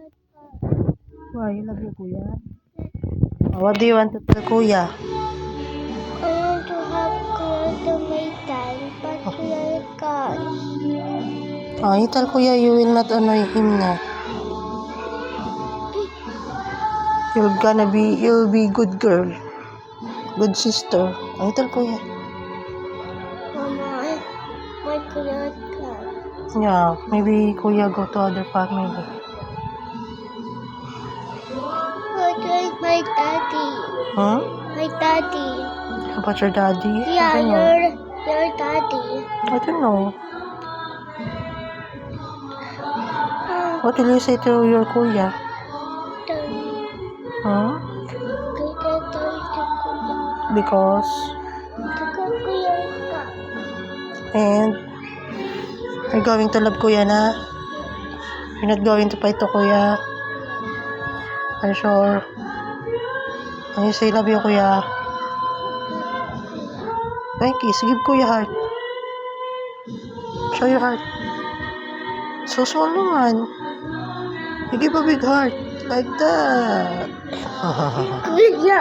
Why you love your kuya? What do you want to tell kuya? I want to have kuya to my time, but kuya can't. Oh, you tell kuya you will not annoy him na. You'll be good girl. Good sister. Oh, you tell kuya. Mama, my kuya can't. Yeah, maybe kuya go to other family. What is my daddy? Huh? My daddy. How about your daddy? Yeah, I don't know. your daddy. I don't know. What will you say to your kuya? Huh? Because Kuya can't. and you're going to love kuya na? You're not going to fight to kuya? Are you sure? Can you say love you kuya? Thank you. Give kuya heart. Show your heart. So small naman. You give a big heart. Like that. Kuya.